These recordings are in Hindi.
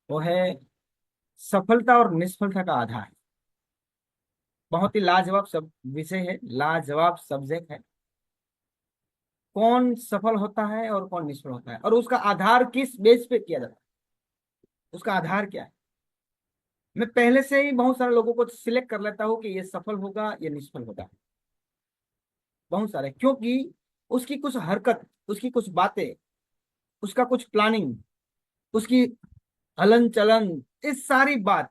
वो है सफलता और निष्फलता का आधार। बहुत ही लाजवाब सब विषय है, लाजवाब सब्जेक्ट है। कौन सफल होता है और कौन निष्फल होता है, और उसका आधार किस बेस पे किया जाता है, उसका आधार क्या है। मैं पहले से ही बहुत सारे लोगों को सिलेक्ट कर लेता हूँ कि ये सफल होगा, ये निष्फल होगा। बहुत सारे, क्योंकि उसकी कुछ हरकत, उसकी कुछ बातें, उसका कुछ प्लानिंग, उसकी हलन चलन, इस सारी बात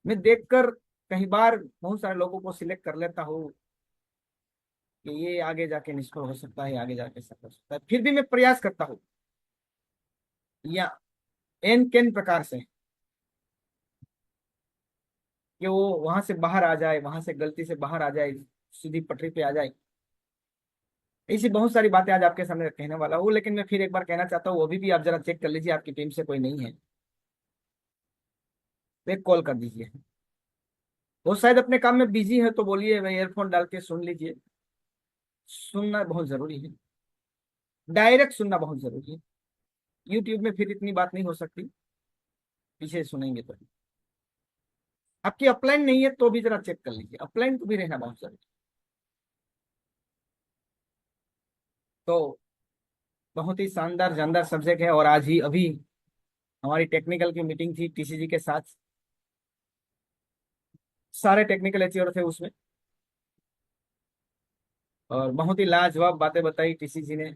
मैं देखकर कई बार बहुत सारे लोगों को सिलेक्ट कर लेता हूँ कि ये आगे जाके निष्फल हो सकता है, आगे जाके सफल हो सकता है। फिर भी मैं प्रयास करता हूँ, या एन केन प्रकार से, कि वो वहां से बाहर आ जाए, वहां से गलती से बाहर आ जाए, सीधी पटरी पे आ जाए। ऐसी बहुत सारी बातें आज आपके सामने कहने वाला हूँ, लेकिन मैं फिर एक बार कहना चाहता हूँ, वो भी आप जरा चेक कर लीजिए, आपकी टीम से कोई नहीं है तो एक कॉल कर दीजिए। वो शायद अपने काम में बिजी है, तो बोलिए, मैं ईयरफोन डाल के सुन लीजिए। सुनना बहुत जरूरी है, डायरेक्ट सुनना बहुत जरूरी है। यूट्यूब में फिर इतनी बात नहीं हो सकती, पीछे सुनेंगे तो। आपकी अपलाइन नहीं है तो भी जरा चेक कर लीजिए, अपलाइन को भी रहना बहुत जरूरी है। तो बहुत ही शानदार जानदार सब्जेक्ट है, और आज ही अभी हमारी टेक्निकल की मीटिंग थी टीसीजी के साथ। सारे टेक्निकल अचीवर थे उसमें, और बहुत ही लाजवाब बातें बताई टीसीजी ने।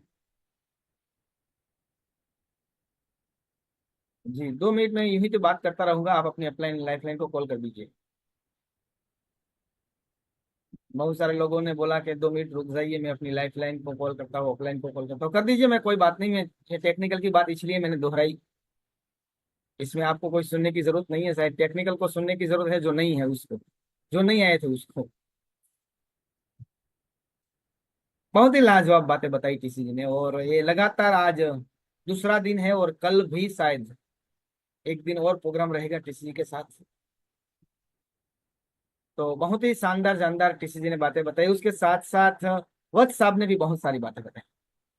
जी, 2 मिनट में यूं ही तो बात करता रहूंगा, आप अपनी अपलाइन लाइफलाइन को कॉल कर दीजिए। बहुत सारे लोगों ने बोला कि 2 मिनट रुक जाइए, मैं अपनी लाइफलाइन को कॉल करता हूँ, अपलाइन को कॉल करता हूँ। कर दीजिए, मैं कोई बात नहीं, मैं ये टेक्निकल की बात इसलिए मैंने दोहराई। इसमें आपको कोई सुनने की जरूरत नहीं है, शायद टेक्निकल को सुनने की जरूरत है, जो नहीं है उसको, जो नहीं आए थे उसको। बहुत ही लाजवाब बातें बताई किसी ने, और ये लगातार आज दूसरा दिन है, और कल भी शायद एक दिन और प्रोग्राम रहेगा टीसीजी के साथ। तो बहुत ही शानदार जानदार टीसीजी ने बातें बताई, उसके साथ साथ वत्स साहब ने भी बहुत सारी बातें बताई,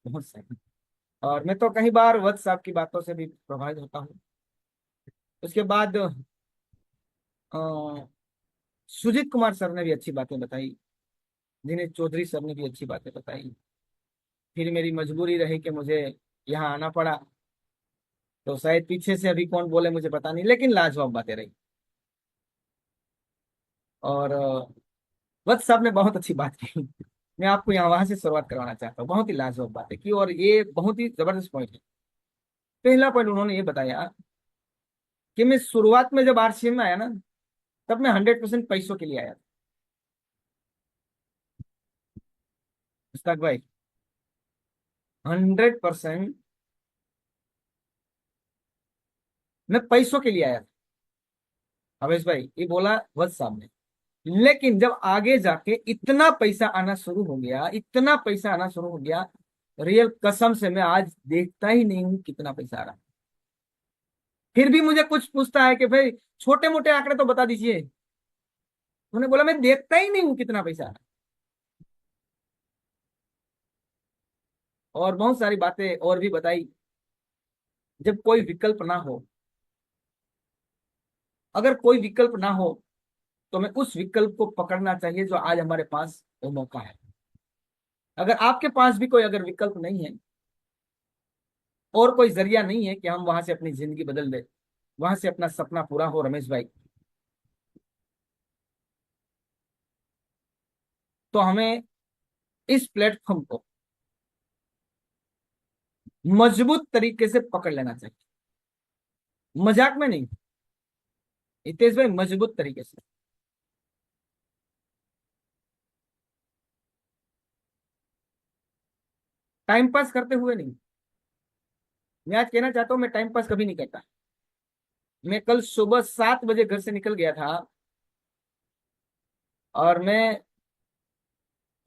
बहुत सारी। और मैं तो कई बार वत्स साहब की बातों से भी प्रभावित होता हूँ। उसके बाद सुजीत कुमार सर ने भी अच्छी बातें बताई, दिनेश चौधरी सर ने भी अच्छी बातें बताई। फिर मेरी मजबूरी रही कि मुझे यहाँ आना पड़ा, तो शायद पीछे से अभी कौन बोले मुझे पता नहीं, लेकिन लाजवाब बातें रही। और वत्स साहब ने बहुत अच्छी बात की। मैं आपको यहाँ वहां से शुरुआत करवाना चाहता हूँ, बहुत ही लाजवाब बातें की, और ये बहुत ही जबरदस्त पॉइंट है। पहला पॉइंट उन्होंने ये बताया कि मैं शुरुआत में जब आरसीएम में आया ना, तब मैं 100% पैसों के लिए आया था। मुश्ताक भाई, 100% मैं पैसों के लिए आया था। अवेश भाई, ये बोला वत्स साहब ने। लेकिन जब आगे जाके इतना पैसा आना शुरू हो गया, इतना पैसा आना शुरू हो गया, रियल कसम से मैं आज देखता ही नहीं हूँ कितना पैसा आ रहा है। फिर भी मुझे कुछ पूछता है कि भाई छोटे मोटे आंकड़े तो बता दीजिए। उन्होंने बोला मैं देखता ही नहीं हूँ कितना पैसा आ रहा है। और बहुत सारी बातें और भी बताई। जब कोई विकल्प ना हो, अगर कोई विकल्प ना हो, तो हमें उस विकल्प को पकड़ना चाहिए जो आज हमारे पास वो मौका है। अगर आपके पास भी कोई अगर विकल्प नहीं है, और कोई जरिया नहीं है कि हम वहां से अपनी जिंदगी बदल दे, वहां से अपना सपना पूरा हो, रमेश भाई, तो हमें इस प्लेटफॉर्म को मजबूत तरीके से पकड़ लेना चाहिए। मजाक में नहीं, हितेश भाई, मजबूत तरीके से। टाइम पास करते हुए नहीं। मैं आज कहना चाहता हूं, मैं टाइम पास कभी नहीं करता। मैं कल सुबह 7 बजे घर से निकल गया था, और मैं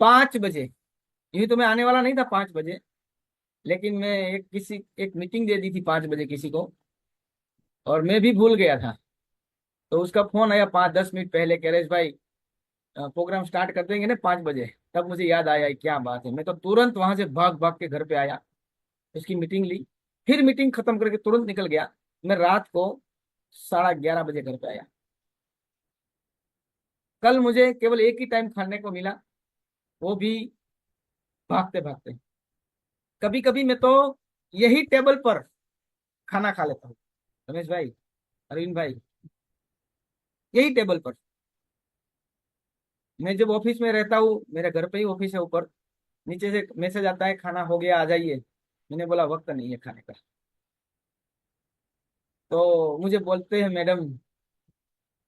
5 बजे, यूं तो मैं आने वाला नहीं था 5 बजे, लेकिन मैं एक मीटिंग दे दी थी 5 बजे किसी को, और मैं भी भूल गया था। तो उसका फोन आया 5-10 मिनट पहले, कैरेश भाई प्रोग्राम स्टार्ट कर देंगे ना 5 बजे। तब मुझे याद आया क्या बात है, मैं तो तुरंत वहां से भाग भाग के घर पे आया, उसकी मीटिंग ली, फिर मीटिंग खत्म करके तुरंत निकल गया। मैं रात को 11:30 बजे घर पे आया। कल मुझे केवल एक ही टाइम खाने को मिला, वो भी भागते भागते। कभी कभी मैं तो यही टेबल पर खाना खा लेता हूँ, रमेश भाई, अरविंद भाई, यही टेबल पर। मैं जब ऑफिस में रहता हूँ, मेरे घर पे ही ऑफिस है ऊपर, नीचे से मैसेज आता है खाना हो गया, आ जाइए। मैंने बोला वक्त नहीं है खाने का। तो मुझे बोलते हैं मैडम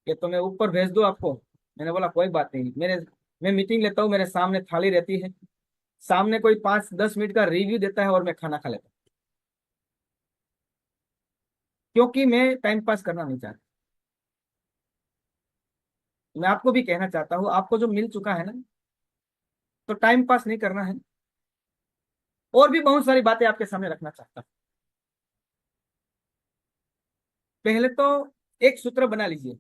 कि तो मैं ऊपर भेज दूँ आपको। मैंने बोला कोई बात नहीं, मैं मीटिंग लेता हूँ, मेरे सामने थाली रहती है, सामने कोई 5-10 मिनट का रिव्यू देता है और मैं खाना खा लेता हूँ, क्योंकि मैं टाइम पास करना नहीं चाहता। मैं आपको भी कहना चाहता हूँ, आपको जो मिल चुका है ना, तो टाइम पास नहीं करना है। और भी बहुत सारी बातें आपके सामने रखना चाहता हूँ। पहले तो एक सूत्र बना लीजिए,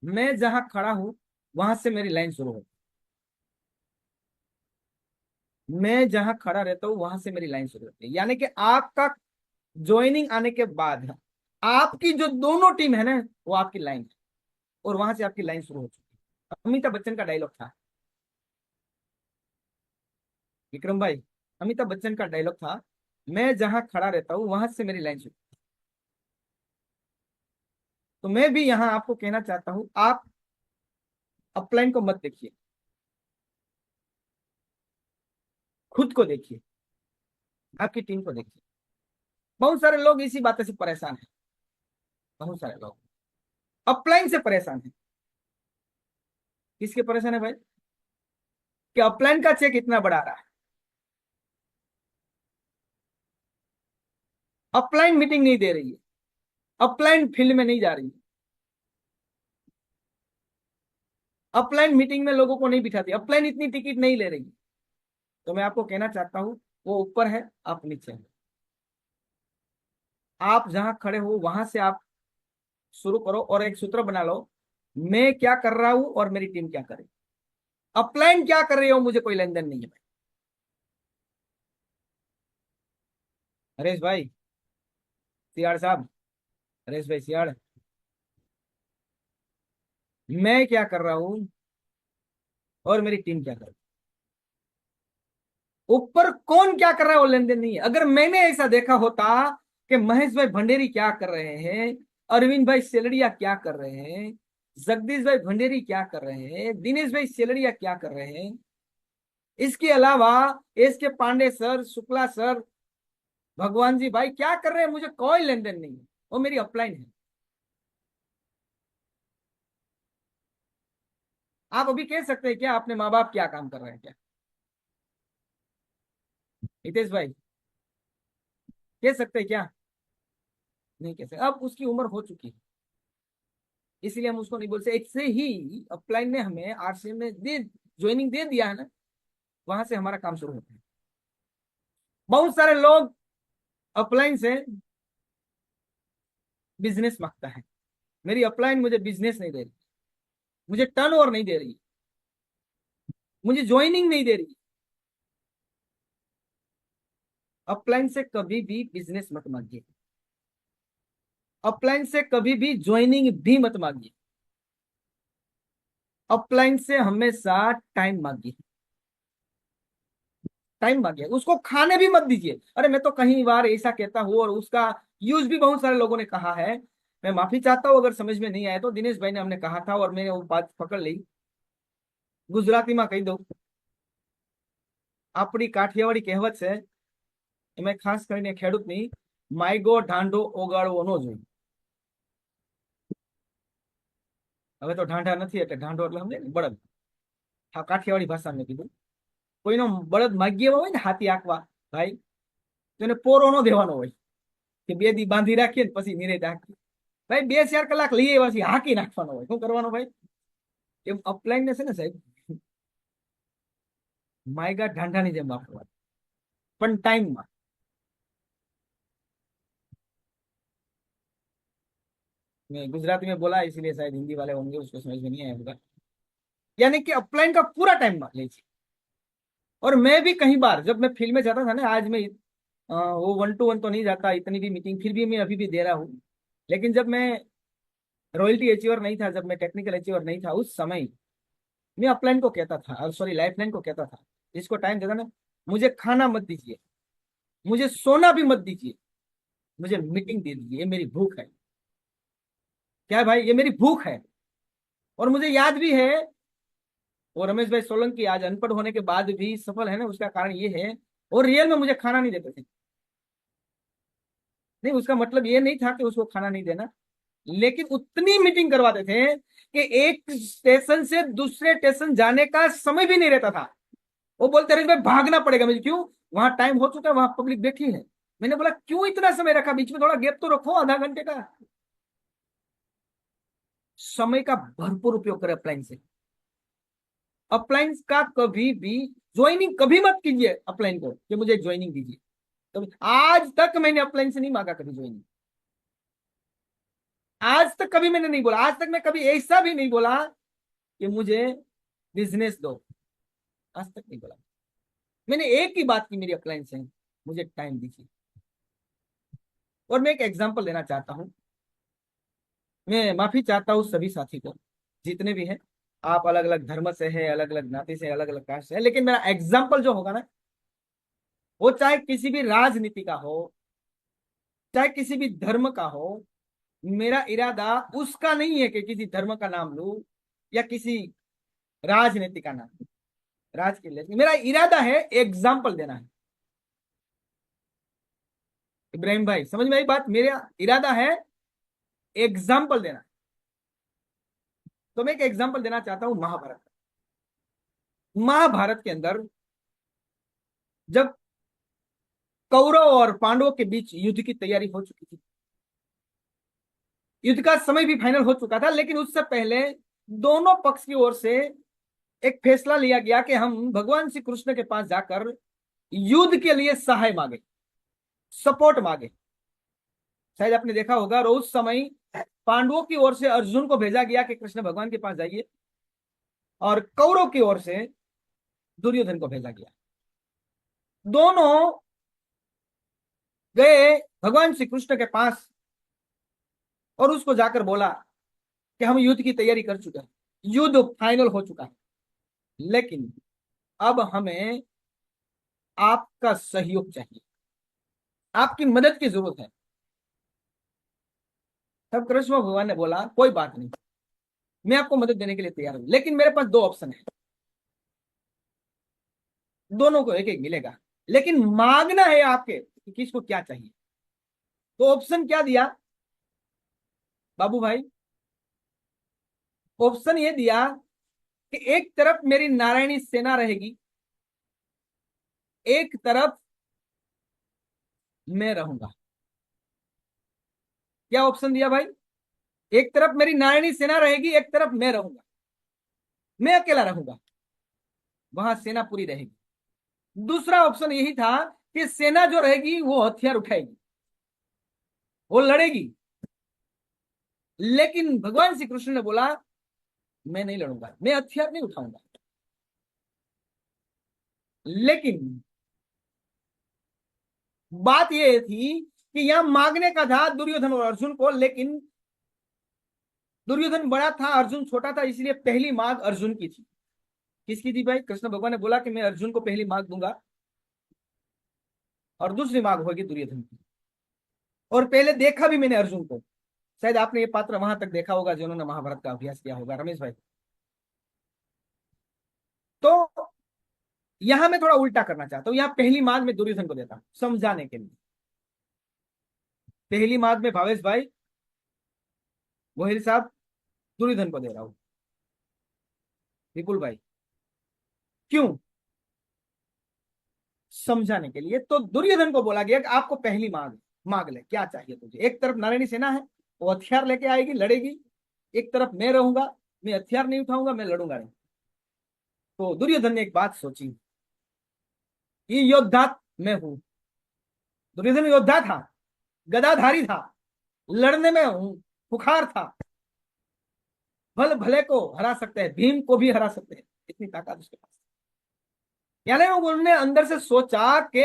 मैं जहां खड़ा हूं वहां से मेरी लाइन शुरू हो। मैं जहां खड़ा रहता हूं वहां से मेरी लाइन शुरू होती है, यानी कि आपका ज्वाइनिंग आने के बाद आपकी जो दोनों टीम है ना, वो आपकी लाइन है, और वहां से आपकी लाइन शुरू हो चुकी है। अमिताभ बच्चन का डायलॉग था, विक्रम भाई, अमिताभ बच्चन का डायलॉग था, मैं जहां खड़ा रहता हूं वहां से मेरी लाइन शुरू। तो मैं भी यहां आपको कहना चाहता हूं, आप अपलाइन को मत देखिए, खुद को देखिए, आपकी टीम को देखिए। बहुत सारे लोग इसी बातें से परेशान हैं, बहुत सारे लोग अपलाइन से परेशान है। किसके परेशान है भाई? कि अपलाइन का चेक इतना बड़ा आ रहा है, अपलाइन मीटिंग नहीं दे रही है, अपलाइन फील्ड में नहीं जा रही है, अपलाइन मीटिंग में लोगों को नहीं बिठाती, अपलाइन इतनी टिकट नहीं ले रही है। तो मैं आपको कहना चाहता हूं, वो ऊपर है, आप नीचे हैं। आप जहां खड़े हो वहां से आप शुरू करो और एक सूत्र बना लो, मैं क्या कर रहा हूं और मेरी टीम क्या करे। अपलाइन क्या कर रही हो मुझे कोई लेन देन नहीं है भाई। हरेश भाई सियाड़ साहब, हरेश भाई सियाड़, मैं क्या कर रहा हूं और मेरी टीम क्या कर रही है। ऊपर कौन क्या कर रहा है वो लेन देन नहीं है। अगर मैंने ऐसा देखा होता कि महेश भाई भंडेरी क्या कर रहे हैं, अरविंद भाई सेलड़िया क्या कर रहे हैं, जगदीश भाई भंडेरी क्या कर रहे हैं, दिनेश भाई सेलड़िया क्या कर रहे हैं, इसके अलावा एस के पांडे सर, शुक्ला सर, भगवान जी भाई क्या कर रहे हैं, मुझे कोई लेन देन नहीं है, वो मेरी अपलाइन है। आप अभी कह सकते हैं क्या अपने माँ बाप क्या काम कर रहे हैं क्या? हितेश भाई कह सकते हैं क्या? नहीं कह सकते, अब उसकी उम्र हो चुकी है, इसलिए हम उसको नहीं बोल सकते। ऐसे ही अपलाइन ने हमें आरसीएम में दे ज्वाइनिंग दे दिया है ना, वहां से हमारा काम शुरू होता है। बहुत सारे लोग अपलाइन से बिजनेस मांगता है, मेरी अपलाइन मुझे बिजनेस नहीं दे रही, मुझे टर्न ओवर नहीं दे रही, मुझे ज्वाइनिंग नहीं दे रही। अपलाइन से कभी भी बिजनेस मत मांगिए, अपलाइन से कभी भी ज्वाइनिंग भी मत मांगिए, अपलाइन से हमेशा टाइम मांगिए, टाइम मांगिए, उसको खाने भी मत दीजिए। अरे मैं तो कहीं बार ऐसा कहता हूँ और उसका यूज भी बहुत सारे लोगों ने कहा है। मैं माफी चाहता हूँ अगर समझ में नहीं आया तो, दिनेश भाई ने हमने कहा था और मैंने वो बात पकड़ ली। गुजराती में कही दो, આપણી કાઠિયાવાડી કહેવત છે, એમાં ખાસ કરીને ખેડૂતની, માયગો ઢાંઢો ઓગાળવો ન જોઈએ। હવે તો ઢાંઢા નથી એટલે ઢાંઢો એટલે સમજે ને બળદ, આ કાઠિયાવાડી ભાષામાં મેં કીધું। કોઈનો બળદ માગી એવો હોય ને હાથી આંકવા ભાઈ, તો એને પોરો ન દેવાનો હોય કે 2 દી બાંધી રાખીએ ને પછી નિરેત હાંકીએ। ભાઈ 2-4 કલાક લઈ આવ્યા પછી હાંકી નાખવાનો હોય, શું કરવાનું ભાઈ? એમ અપલાઈન ને છે ને સાહેબ, માયગા ઢાંઢાની જેમ વાપરવા, પણ ટાઈમમાં। मैं गुजराती में बोला इसलिए शायद हिंदी वाले होंगे उसको समझ में नहीं आया होगा। यानी कि अपलाइन का पूरा टाइम मान लीजिए। और मैं भी कहीं बार जब मैं फील्ड में जाता था ना, आज मैं वो 1-to-1 तो नहीं जाता इतनी भी मीटिंग, फिर भी मैं अभी भी दे रहा हूँ। लेकिन जब मैं रॉयल्टी अचीवर नहीं था, जब मैं टेक्निकल अचीवर नहीं था, उस समय मैं अपलाइन को कहता था, सॉरी लाइफलाइन को कहता था, जिसको टाइम देता ना, मुझे खाना मत दीजिए, मुझे सोना भी मत दीजिए, मुझे मीटिंग दे दीजिए, ये मेरी भूख है। क्या है भाई, ये मेरी भूख है। और मुझे याद भी है, और रमेश भाई सोलंकी आज अनपढ़ होने के बाद भी सफल है ना, उसका कारण ये है। और रियल में मुझे खाना नहीं देते थे। नहीं, उसका मतलब ये नहीं था कि उसको खाना नहीं देना, लेकिन उतनी मीटिंग करवाते थे कि एक स्टेशन से दूसरे स्टेशन जाने का समय भी नहीं रहता था। वो बोलते रहे भाई भागना पड़ेगा मुझे, क्यों, वहां टाइम हो चुका है, वहां पब्लिक बैठी है। मैंने बोला क्यों इतना समय रखा, बीच में थोड़ा गैप तो रखो आधा घंटे का। समय का भरपूर उपयोग करें अप्लायंस से। अप्लायंस का कभी भी ज्वाइनिंग कभी मत कीजिए अप्लायंस को कि मुझे ज्वाइनिंग दीजिए। कभी आज तक मैंने अप्लायंस से नहीं मांगा कभी ज्वाइनिंग। आज तक कभी मैंने नहीं बोला, आज तक मैं कभी ऐसा भी नहीं बोला कि मुझे बिजनेस दो। आज तक नहीं बोला। मैंने एक ही बात की मेरी अप्लायंस से, मुझे टाइम दीजिए। और मैं एक एग्जांपल देना चाहता हूं। मैं माफी चाहता हूँ सभी साथी को, जितने भी हैं। आप अलग अलग धर्म से है, अलग अलग नाते से, अलग अलग कास्ट से है, लेकिन मेरा एग्जाम्पल जो होगा ना, वो चाहे किसी भी राजनीति का हो, चाहे किसी भी धर्म का हो। मेरा इरादा उसका नहीं है कि किसी धर्म का नाम लूं या किसी राजनीति का नाम, राज के लिए मेरा इरादा है एग्जाम्पल देना है। इब्राहिम भाई समझ में आई बात, मेरा इरादा है एग्जाम्पल देना। तो मैं एक एग्जाम्पल देना चाहता हूं महाभारत। महाभारत के अंदर जब कौरव और पांडवों के बीच युद्ध की तैयारी हो चुकी थी, युद्ध का समय भी फाइनल हो चुका था, लेकिन उससे पहले दोनों पक्ष की ओर से एक फैसला लिया गया कि हम भगवान श्री कृष्ण के पास जाकर युद्ध के लिए सहाय मांगे, सपोर्ट मांगे। शायद आपने देखा होगा, और उस समय पांडवों की ओर से अर्जुन को भेजा गया कि कृष्ण भगवान के पास जाइए, और कौरव की ओर से दुर्योधन को भेजा गया। दोनों गए भगवान श्री कृष्ण के पास और उसको जाकर बोला कि हम युद्ध की तैयारी कर चुके हैं, युद्ध फाइनल हो चुका है, लेकिन अब हमें आपका सहयोग चाहिए, आपकी मदद की जरूरत है। तब कृष्ण भगवान ने बोला कोई बात नहीं, मैं आपको मदद देने के लिए तैयार हूं, लेकिन मेरे पास दो ऑप्शन है, दोनों को एक एक मिलेगा, लेकिन मांगना है आपके कि किसको क्या चाहिए। तो ऑप्शन क्या दिया बाबू भाई, ऑप्शन ये दिया कि एक तरफ मेरी नारायणी सेना रहेगी, एक तरफ मैं रहूंगा। क्या ऑप्शन दिया भाई, एक तरफ मेरी नारायणी सेना रहेगी, एक तरफ मैं रहूंगा, मैं अकेला रहूंगा, वहां सेना पूरी रहेगी। दूसरा ऑप्शन यही था कि सेना जो रहेगी वो हथियार उठाएगी, वो लड़ेगी, लेकिन भगवान श्री कृष्ण ने बोला मैं नहीं लड़ूंगा, मैं हथियार नहीं उठाऊंगा। लेकिन बात यह थी कि यहां मांगने का था दुर्योधन और अर्जुन को, लेकिन दुर्योधन बड़ा था, अर्जुन छोटा था, इसलिए पहली मांग अर्जुन की थी। किसकी थी भाई, कृष्ण भगवान ने बोला कि मैं अर्जुन को पहली मांग दूंगा, और दूसरी मांग होगी दुर्योधन की। और पहले देखा भी मैंने अर्जुन को, शायद आपने ये पात्र वहां तक देखा होगा जिन्होंने महाभारत का अभ्यास किया होगा, रमेश भाई। तो यहां मैं थोड़ा उल्टा करना चाहता हूं, यहां पहली मांग में दुर्योधन को देता हूं समझाने के लिए। पहली मांग में भावेश भाई, गोहिल साहब, दुर्योधन को दे रहा हूं। विपुल भाई, क्यों, समझाने के लिए। तो दुर्योधन को बोला गया कि आपको पहली मांग मांग ले, क्या चाहिए तुझे। एक तरफ नारायणी सेना है, वो हथियार लेके आएगी, लड़ेगी, एक तरफ मैं रहूंगा, मैं हथियार नहीं उठाऊंगा, मैं लड़ूंगा नहीं। तो दुर्योधन ने एक बात सोची, ये योद्धा मैं हूं। दुर्योधन योद्धा था, गदाधारी था, लड़ने में हूं खुखार था, भल भले को हरा सकते हैं, भीम को भी हरा सकते हैं, इतनी ताकत उसके पास। यानी उन्होंने अंदर से सोचा कि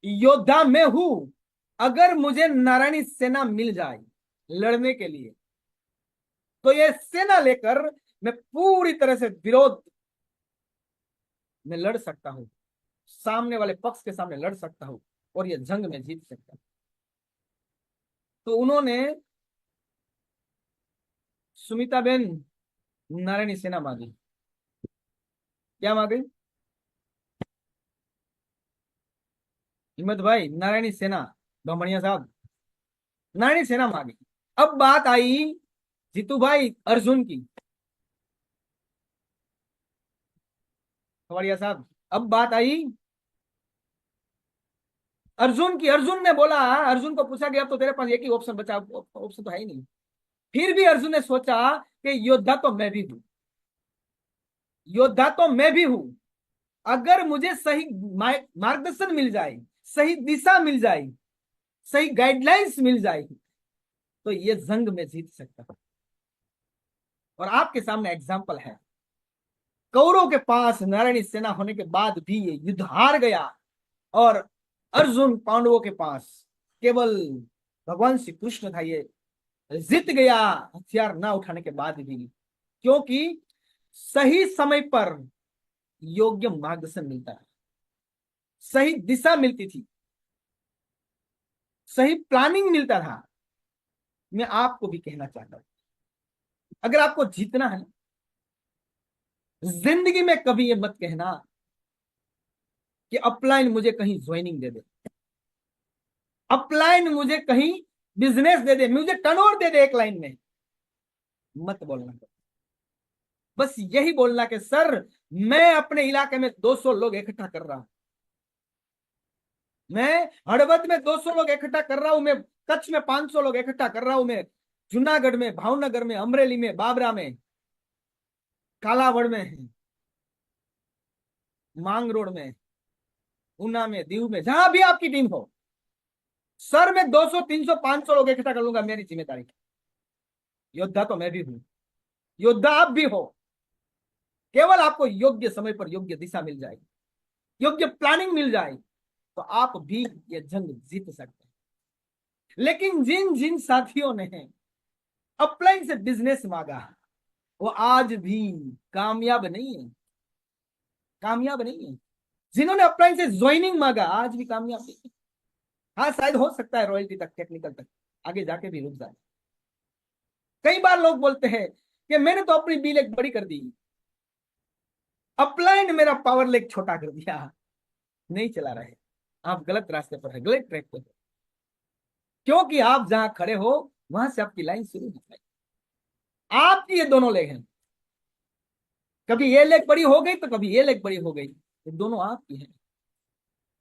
योद्धा मैं हूं। अगर मुझे नारायणी सेना मिल जाए लड़ने के लिए, तो ये सेना लेकर मैं पूरी तरह से विरोध में लड़ सकता हूं, सामने वाले पक्ष के सामने लड़ सकता हूं, और ये जंग में जीत सकता हूं। तो उन्होंने सुमित्राबेन नारायणी सेना मांगी। क्या मांगी? हिम्मत भाई, नारायणी सेना, बामणिया साहब, नारायणी सेना मांगी। अब बात आई जीतू भाई अर्जुन की, खबड़िया साहब, अब बात आई अर्जुन की। अर्जुन ने बोला, अर्जुन को पूछा गया, अब तो तेरे पास एक ही ऑप्शन बचा, ऑप्शन तो है ही नहीं। फिर भी अर्जुन ने सोचा कि योद्धा तो मैं भी हूं, योद्धा तो मैं भी हूं। अगर मुझे सही मार्गदर्शन मिल जाए, सही दिशा मिल जाए, सही गाइडलाइंस मिल जाए, तो ये जंग में जीत सकता हूं। और आपके सामने एग्जाम्पल है, कौरवों के पास नारायणी सेना होने के बाद भी ये युद्ध हार गया, और अर्जुन पांडवों के पास केवल भगवान श्री कृष्ण था, ये जीत गया हथियार ना उठाने के बाद भी, क्योंकि सही समय पर योग्य मार्गदर्शन मिलता है, सही दिशा मिलती थी, सही प्लानिंग मिलता था। मैं आपको भी कहना चाहता हूं, अगर आपको जीतना है जिंदगी में, कभी ये मत कहना कि अपलाइन मुझे कहीं ज्वाइनिंग दे दे, अपलाइन मुझे कहीं बिजनेस दे दे, मुझे टर्नओवर दे दे एक लाइन में, मत बोलना। बस यही बोलना कि सर, मैं अपने इलाके में 200 लोग इकट्ठा कर रहा हूं, मैं हड़बद में 200 लोग इकट्ठा कर रहा हूं, मैं कच्छ में 500 लोग इकट्ठा कर रहा हूं, मैं जूनागढ़ में, भावनगर में, अमरेली में, बाबरा में, कालावड़ में, मांग रोड में, ऊना में, दीव में, जहां भी आपकी टीम हो, सर मैं 200 300 500 लोग इकट्ठा कर लूंगा, मेरी जिम्मेदारी। योद्धा तो मैं भी हूं, योद्धा आप भी हो, केवल आपको योग्य समय पर योग्य दिशा मिल जाए, योग्य प्लानिंग मिल जाए, तो आप भी ये जंग जीत सकते हैं। लेकिन जिन जिन साथियों ने अपलाइन से बिजनेस मांगा, वो आज भी कामयाब नहीं है, कामयाब नहीं है। जिन्होंने अपलाइन से ज्वाइनिंग मांगा, आज भी कामयाब नहीं है। हाँ, शायद हो सकता है रॉयल्टी तक, टेक्निकल तक आगे जाके भी रुक जाए। कई बार लोग बोलते हैं कि मैंने तो अपनी बी लेग बड़ी कर दी, अपलाइन मेरा पावर लेग छोटा कर दिया। नहीं चला रहे, आप गलत रास्ते पर है, गलत ट्रैक पर है, क्योंकि आप जहां खड़े हो वहां से आपकी लाइन शुरू होती है। आपकी ये दोनों लेग हैं, कभी ये लेग बड़ी हो गई तो कभी ये लेग बड़ी हो गई, ये दोनों आपकी हैं।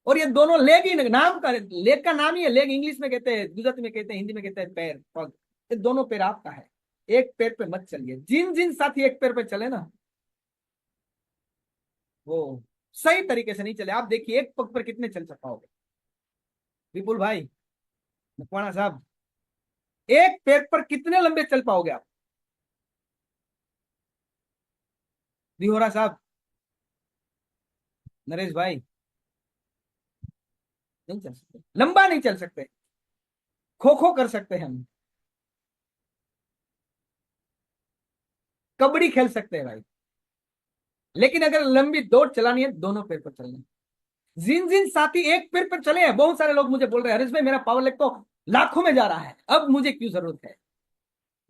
और ये दोनों लेग ही नाम का, लेग का नाम ही है लेग, इंग्लिश में कहते हैं, गुजराती में कहते हैं, हिंदी में कहते हैं पैर, पग। ये दोनों पैर आपका है, एक पैर पे मत चलिए। जिन जिन साथी एक पैर पे चले ना, वो सही तरीके से नहीं चले। आप देखिए एक पग पर कितने चल पाओगे, विपुल भाई, मकवाना साहब, एक पैर पर कितने लंबे चल पाओगे आप, दिहोरा साहब, नरेश भाई, नहीं चल सकते, लंबा नहीं चल सकते। खो खो कर सकते हैं हम, कबड्डी खेल सकते हैं भाई, लेकिन अगर लंबी दौड़ चलानी है, दोनों पैर पर चलना है। जिन जिन साथी एक पैर पर चले हैं, बहुत सारे लोग मुझे बोल रहे हैं, हरीश भाई मेरा पावर लेग तो लाखों में जा रहा है, अब मुझे क्यों जरूरत है?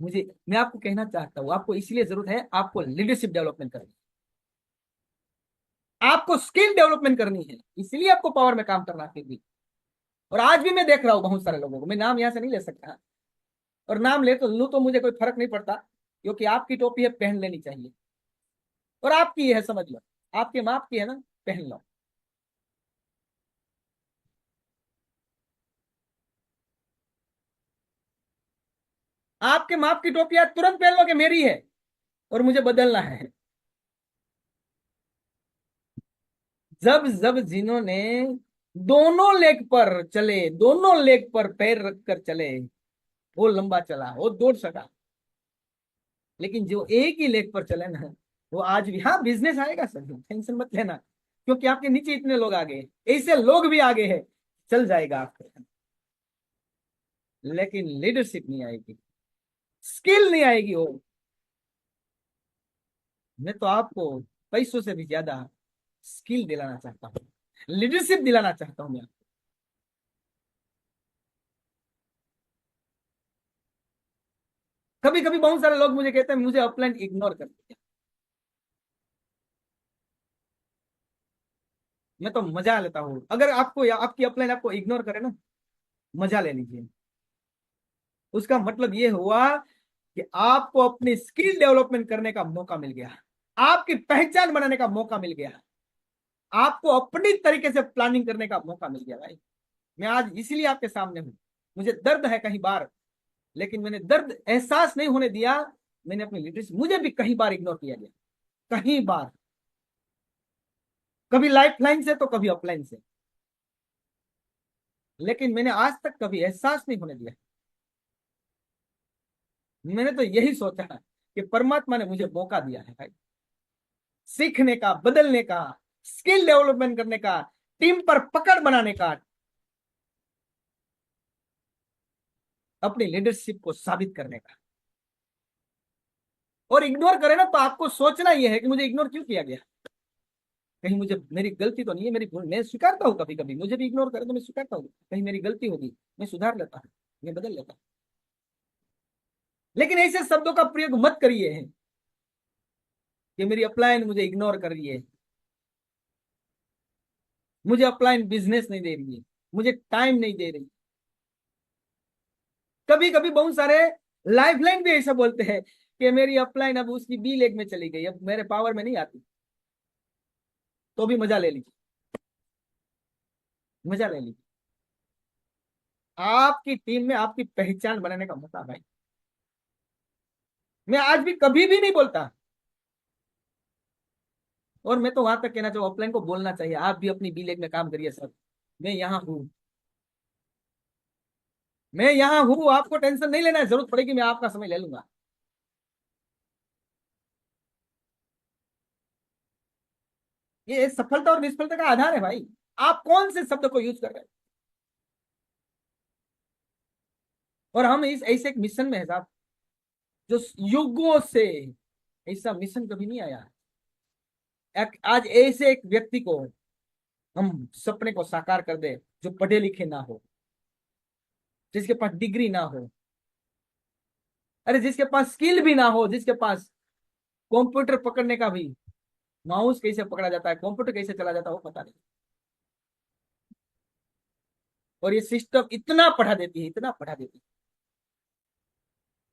मुझे, मैं आपको कहना चाहता हूं, आपको इसलिए जरूरत है, आपको लीडरशिप डेवलपमेंट करनी है, आपको स्किल डेवलपमेंट करनी है, इसलिए आपको पावर में काम करना है फिर भी। और आज भी मैं देख रहा हूं बहुत सारे लोगों को, मैं नाम यहां से नहीं ले सकता, और नाम ले तो लू तो मुझे कोई फर्क नहीं पड़ता, क्योंकि आपकी टोपी है, पहन लेनी चाहिए, और आपकी है, समझ लो, आपके माप की है ना, पहन लो। आपके माप की टोपी आज तुरंत पहन लो कि मेरी है और मुझे बदलना है। जब जब जिन्होंने दोनों लेग पर चले, दोनों लेग पर पैर रखकर चले, वो लंबा चला, वो दौड़ सका। लेकिन जो एक ही लेग पर चले ना, वो आज भी, हाँ बिजनेस आएगा सर, टेंशन मत लेना, क्योंकि आपके नीचे इतने लोग आ गए, ऐसे लोग भी आगे हैं चल जाएगा आपके, लेकिन लीडरशिप नहीं आएगी, स्किल नहीं आएगी। वो मैं तो आपको पैसों से भी ज्यादा स्किल दिलाना चाहता हूँ, लीडरशिप दिलाना चाहता हूँ मैं। कभी कभी बहुत सारे लोग मुझे कहते हैं मुझे अपलाइन इग्नोर कर दिया। मैं तो मजा लेता हूँ, अगर आपको या आपकी अपलाइन आपको इग्नोर करे ना, मजा ले लीजिए। उसका मतलब ये हुआ कि आपको अपनी स्किल डेवलपमेंट करने का मौका मिल गया, आपकी पहचान बनाने का मौका मिल गया, आपको अपनी तरीके से प्लानिंग करने का मौका मिल गया भाई। मैं आज इसीलिए आपके सामने हूं। मुझे दर्द है कहीं बार, लेकिन मैंने दर्द एहसास नहीं होने दिया। मैंने अपनी लीडरशिप, मुझे भी कहीं बार इग्नोर किया गया, कहीं बार, कभी लाइफ लाइन से तो कभी अपलाइन से, लेकिन मैंने आज तक कभी एहसास नहीं होने दिया। मैंने तो यही सोचा कि परमात्मा ने मुझे मौका दिया है भाई, सीखने का, बदलने का, स्किल डेवलपमेंट करने का, टीम पर पकड़ बनाने का, अपनी लीडरशिप को साबित करने का। और इग्नोर करे ना तो आपको सोचना यह है कि मुझे इग्नोर क्यों किया गया, कहीं मुझे, मेरी गलती तो नहीं है, मेरी भूल, मैं स्वीकारता हूँ। कभी कभी मुझे भी इग्नोर करे तो मैं स्वीकारता हूँ, कहीं मेरी गलती होगी, मैं सुधार लेता हूँ, मैं बदल लेता हूँ। लेकिन ऐसे शब्दों का प्रयोग मत करिए है कि मेरी अपलाइन मुझे इग्नोर कर रही है, मुझे अपलाइन बिजनेस नहीं दे रही है, मुझे टाइम नहीं दे रही। कभी कभी बहुत सारे लाइफलाइन भी ऐसा बोलते हैं कि मेरी अपलाइन अब उसकी बी लेग में चली गई, अब मेरे पावर में नहीं आती। तो भी मजा ले लीजिए, मजा ले लीजिए। आपकी टीम में आपकी पहचान बनाने का मौका भाई। मैं आज भी कभी भी नहीं बोलता, और मैं तो वहां तक कहना चाहूँ ऑफलाइन को बोलना चाहिए, आप भी अपनी बी लेग में काम करिए सर। मैं यहाँ हूँ, मैं यहाँ हूँ, आपको टेंशन नहीं लेना है, जरूरत पड़ेगी मैं आपका समय ले लूंगा। ये सफलता और निष्फलता का आधार है भाई, आप कौन से शब्द को यूज कर रहे हैं। और हम इस ऐसे एक मिशन में है साहब, जो युगों से ऐसा मिशन कभी नहीं आया। आज ऐसे एक व्यक्ति को हम सपने को साकार कर दे, जो पढ़े लिखे ना हो, जिसके पास डिग्री ना हो, अरे जिसके पास स्किल भी ना हो, जिसके पास कंप्यूटर पकड़ने का भी, माउस कैसे पकड़ा जाता है, कंप्यूटर कैसे चला जाता है वो पता नहीं, और ये सिस्टम इतना पढ़ा देती है, इतना पढ़ा देती है,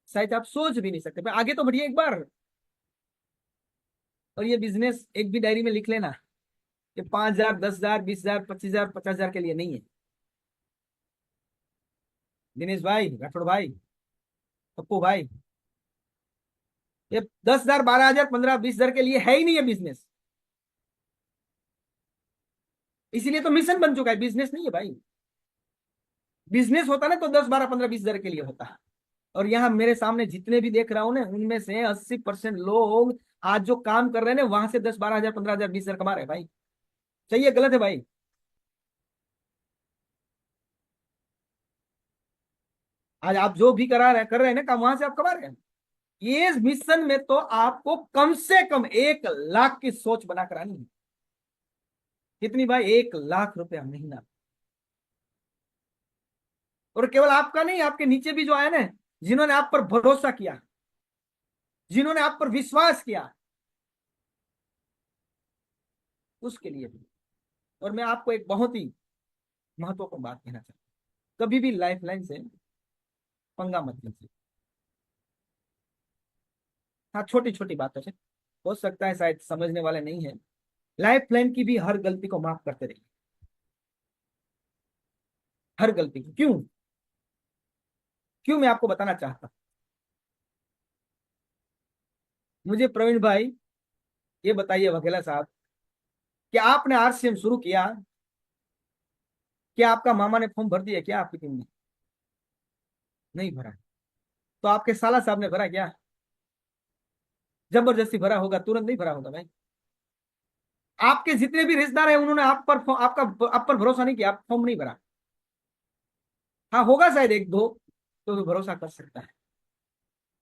शायद आप सोच भी नहीं सकते। आगे तो बढ़िए एक बार। और ये बिजनेस एक भी डायरी में लिख लेना कि 5,000, 10,000, 20,000, 25,000, 50,000 के लिए नहीं है। दिनेश भाई, राठौड़ भाई, पप्पू भाई, ये 10,000, 12,000, 15, 20,000 के लिए है ही नहीं ये बिजनेस। इसीलिए तो मिशन बन चुका है, बिजनेस नहीं है भाई। बिजनेस होता ना तो 10, 12, 15, 20,000 के लिए होता। और यहाँ मेरे सामने जितने भी देख रहा हूं ना, उनमें से 80% लोग आज जो काम कर रहे हैं ना, वहां से 10, 12,000, 15,000, 20,000 कमा रहे हैं भाई। सही है गलत है भाई? आज आप जो भी करा रहे कर रहे हैं ना काम, वहां से आप कमा रहे हैं। ये मिशन में तो आपको कम से कम 1 लाख की सोच बना कर आनी है। कितनी भाई? 1 लाख रुपया महीना। और केवल आपका नहीं, आपके नीचे भी जो आया ना, जिन्होंने आप पर भरोसा किया, जिन्होंने आप पर विश्वास किया, उसके लिए भी। और मैं आपको एक बहुत ही महत्वपूर्ण बात कहना चाहता हूं, कभी भी लाइफ लाइन से पंगा मत लीजिए। हाँ, छोटी छोटी बातों से हो सकता है शायद समझने वाले नहीं है, लाइफ लाइन की भी हर गलती को माफ करते रहिए, हर गलती को। क्यों? क्यों मैं आपको बताना चाहता हूं। मुझे प्रवीण भाई ये बताइए, वघेला साहब, कि आपने आरसीएम शुरू किया, क्या आपका मामा ने फॉर्म भर दिया क्या आपकी टीम ने? नहीं भरा। तो आपके साला साहब ने भरा क्या? जबरदस्ती भरा होगा, तुरंत नहीं भरा होगा भाई। आपके जितने भी रिश्तेदार हैं उन्होंने आप पर भरोसा नहीं किया, आप फॉर्म नहीं भरा। हाँ होगा शायद एक दो, तो भरोसा कर सकता है,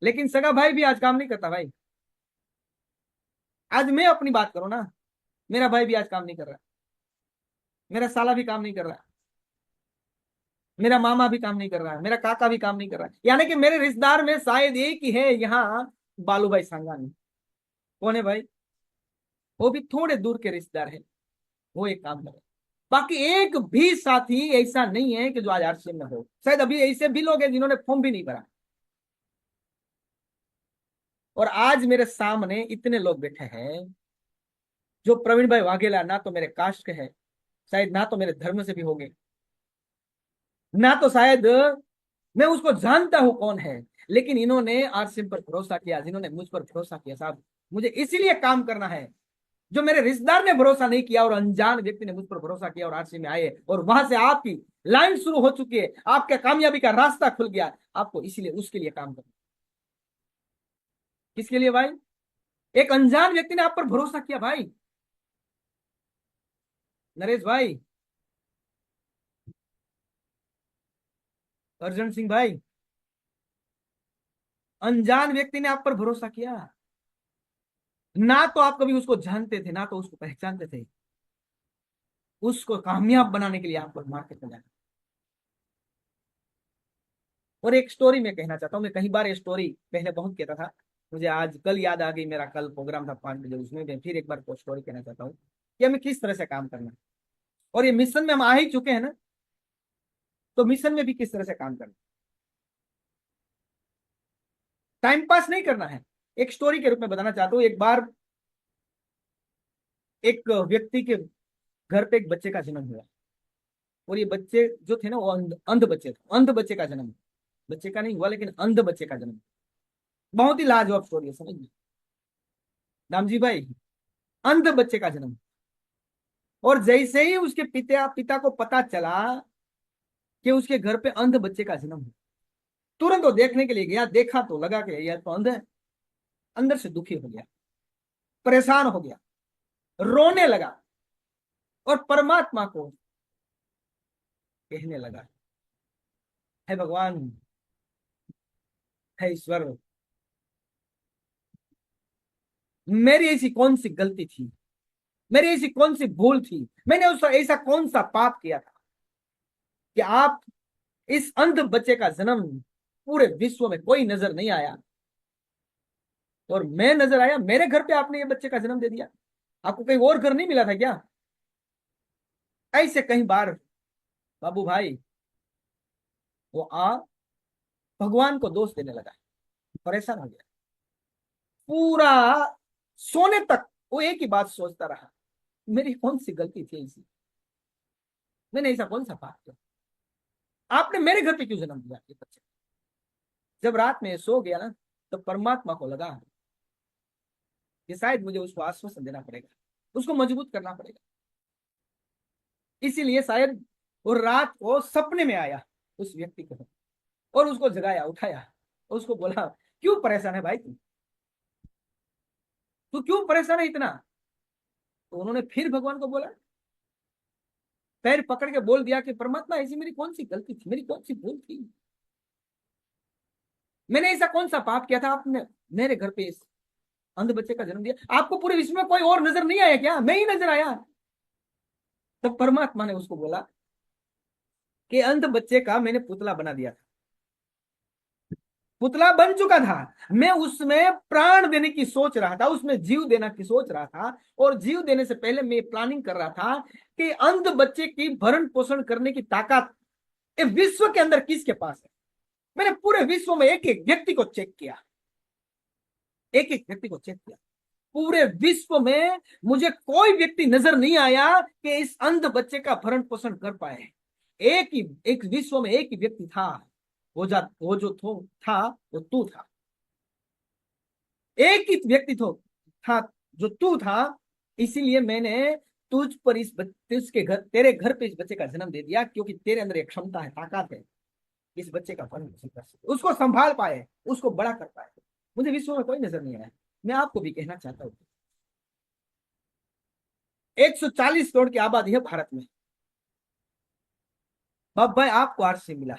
लेकिन सगा भाई भी आज काम नहीं करता भाई। आज मैं अपनी बात करूं ना, मेरा भाई भी आज काम नहीं कर रहा, मेरा साला भी काम नहीं कर रहा, मेरा मामा भी काम नहीं कर रहा है, मेरा काका भी काम नहीं कर रहा है, यानी कि मेरे रिश्तेदार में शायद एक ही है यहाँ, बालू भाई सांगानी। कौन है भाई? वो भी थोड़े दूर के रिश्तेदार है, वो एक काम करे। बाकी एक भी साथी ऐसा नहीं है कि जो आज आरसीएम में हो। शायद अभी ऐसे भी लोग हैं जिन्होंने फॉर्म भी नहीं भरा, और आज मेरे सामने इतने लोग बैठे हैं जो प्रवीण भाई वाघेला ना तो मेरे कास्ट के हैं, शायद ना तो मेरे धर्म से भी होंगे, ना तो शायद मैं उसको जानता हूं कौन है, लेकिन इन्होंने आरसीएम पर भरोसा किया, जिन्होंने मुझ पर भरोसा किया। साहब मुझे इसीलिए काम करना है, जो मेरे रिश्तेदार ने भरोसा नहीं किया और अनजान व्यक्ति ने मुझ पर भरोसा किया और आरसीएम में आए, और वहां से आपकी लाइन शुरू हो चुकी है, आपके कामयाबी का रास्ता खुल गया। आपको इसीलिए उसके लिए काम करना। किसके लिए भाई? एक अनजान व्यक्ति ने आप पर भरोसा किया भाई। नरेश भाई, अर्जन सिंह भाई, अनजान व्यक्ति ने आप पर भरोसा किया। ना तो आप कभी उसको जानते थे, ना तो उसको पहचानते थे, उसको कामयाब बनाने के लिए आपको मार्केट में जाना। और एक स्टोरी मैं कहना चाहता हूँ, मैं कई बार ये स्टोरी पहले बहुत कहता था, मुझे आज कल याद आ गई, मेरा कल प्रोग्राम था 5 बजे, उसमें मैं फिर एक बार को स्टोरी कहना चाहता हूँ कि हमें किस तरह से काम करना है। और ये मिशन में हम आ ही चुके हैं ना, तो मिशन में भी किस तरह से काम करना, टाइम पास नहीं करना है। एक स्टोरी के रूप में बताना चाहता हूँ। एक बार एक व्यक्ति के घर पे एक बच्चे का जन्म हुआ, और ये बच्चे जो थे ना वो अंध बच्चे थे, अंध बच्चे का जन्म, बच्चे का नहीं हुआ लेकिन अंध बच्चे का जन्म। बहुत ही लाजवाब स्टोरी है, समझ ली राम जी भाई। अंध बच्चे का जन्म, और जैसे ही उसके पिता पिता को पता चला कि उसके घर पे अंध बच्चे का जन्म है, तुरंत वो देखने के लिए गया, देखा तो लगा कि यह तो अंध है। अंदर से दुखी हो गया, परेशान हो गया, रोने लगा, और परमात्मा को कहने लगा, हे भगवान, हे ईश्वर, मेरी ऐसी कौन सी गलती थी, मेरी ऐसी कौन सी भूल थी, मैंने उस ऐसा कौन सा पाप किया था कि आप इस अंध बच्चे का जन्म पूरे विश्व में कोई नजर नहीं आया, और मैं नजर आया, मेरे घर पे आपने ये बच्चे का जन्म दे दिया। आपको कहीं और घर नहीं मिला था क्या? ऐसे कई बार बाबू भाई वो भगवान को दोष देने लगा, परेशान हो गया। पूरा सोने तक वो एक ही बात सोचता रहा, मेरी कौन सी गलती थी ऐसी, मैंने ऐसा कौन सा पाप किया, आपने मेरे घर पे क्यों जन्म दिया ये बच्चे। जब रात में सो गया ना, तो परमात्मा को लगा कि शायद मुझे उसको आश्वासन देना पड़ेगा, उसको मजबूत करना पड़ेगा। इसीलिए शायद वो रात को सपने में आया उस व्यक्ति को, और उसको जगाया, उठाया, उसको बोला, क्यों परेशान है भाई तू क्यों परेशान है इतना? तो उन्होंने फिर भगवान को बोला, पैर पकड़ के बोल दिया कि परमात्मा, ऐसी मेरी कौन सी गलती थी, मेरी कौन सी भूल थी, मैंने ऐसा कौन सा पाप किया था, आपने मेरे घर पे इस अंध बच्चे का जन्म दिया। आपको पूरे विश्व में कोई और नजर नहीं आया क्या? मैं ही नजर आया। तब परमात्मा ने उसको बोला कि अंध बच्चे का मैंने पुतला बना दिया था, पुतला बन चुका था, मैं उसमें प्राण देने की सोच रहा था, उसमें जीव देना की सोच रहा था, और जीव देने से पहले मैं प्लानिंग कर रहा था कि अंध बच्चे की भरण पोषण करने की ताकत विश्व के अंदर किसके पास है। मैंने पूरे विश्व में एक एक व्यक्ति को चेक किया, एक एक व्यक्ति को चेक किया, पूरे विश्व में मुझे कोई व्यक्ति नजर नहीं आया कि इस अंध बच्चे का भरण पोषण कर पाए। एक विश्व में एक ही व्यक्ति था, वो जो था वो तू था, एक ही व्यक्ति था जो तू था। इसीलिए मैंने तुझ पर इस उसके घर, तेरे घर पे इस बच्चे का जन्म दे दिया, क्योंकि तेरे अंदर एक क्षमता है, ताकत है, इस बच्चे का भरण पोषण कर सके, उसको संभाल पाए, उसको बड़ा कर पाए। मुझे विश्व में कोई नजर नहीं आया। मैं आपको भी कहना चाहता हूँ, 140 करोड़ की आबादी है भारत में। बाप भाई आपको आरसी मिला,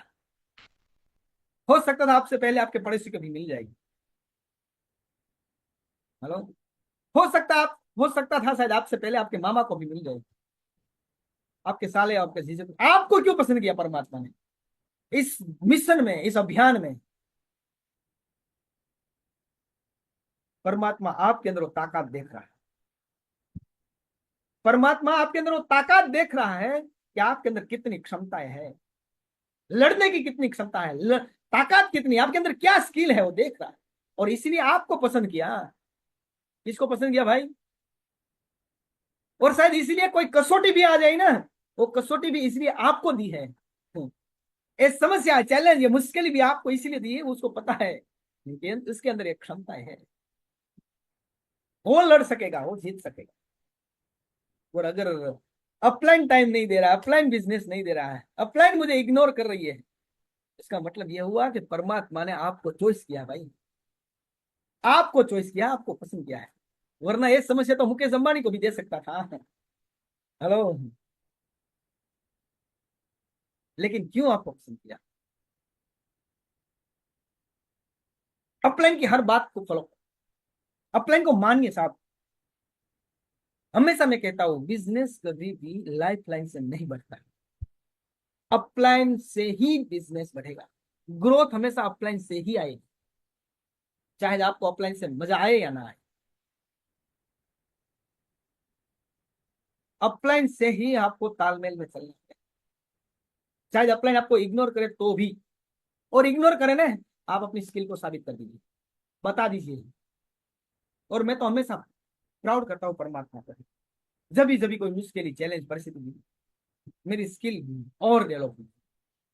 हो सकता था आपसे पहले आपके पड़ोसी को भी मिल जाएगी। हेलो। हो सकता था शायद आपसे पहले आपके मामा को भी मिल जाएगी, आपके साले, आपके जीजे को। आपको क्यों पसंद किया परमात्मा ने इस मिशन में, इस अभियान में? परमात्मा आपके अंदर वो ताकत देख रहा है। परमात्मा आपके अंदर वो ताकत देख रहा है कि आपके अंदर कितनी क्षमताएं हैं, लड़ने की कितनी क्षमता है, ताकत कितनी, आपके अंदर क्या स्किल है, वो देख रहा है। और इसीलिए आपको पसंद किया। किसको पसंद किया भाई? और शायद इसीलिए कोई कसौटी भी आ जाए ना, वो कसौटी भी इसलिए आपको दी है। ये समस्या, चैलेंज, ये मुश्किल भी आपको इसीलिए दी है, उसको पता है लेकिन उसके अंदर एक क्षमता है, वो लड़ सकेगा, वो जीत सकेगा। और अगर अपलाइन टाइम नहीं दे रहा है, अपलाइन बिजनेस नहीं दे रहा है, अपलाइन मुझे इग्नोर कर रही है, इसका मतलब यह हुआ कि परमात्मा ने आपको चॉइस किया भाई, आपको चॉइस किया, आपको पसंद किया है। वरना ये समस्या तो मुकेश अंबानी को भी दे सकता था। हेलो। लेकिन क्यों आपको पसंद किया? अपलाइन की हर बात को फॉलो, अपलाइन को मानिए साहब। हमेशा मैं कहता हूं बिजनेस कभी भी लाइफ लाइन से नहीं बढ़ता, अपलाइन से ही बिजनेस बढ़ेगा। ग्रोथ हमेशा अपलाइन से ही आएगी, चाहे आपको अपलाइन से मजा आए या ना आए, अपलाइन से ही आपको तालमेल में चलना है। चाहे अपलाइन आपको इग्नोर करे तो भी, और इग्नोर करे ना, आप अपनी स्किल को साबित कर दीजिए, बता दीजिए। और मैं तो हमेशा प्राउड करता हूँ परमात्मा पर, जब भी कोई मुश्किल चैलेंज परिस्थिति मिली, मेरी स्किल और डेवलप हुई,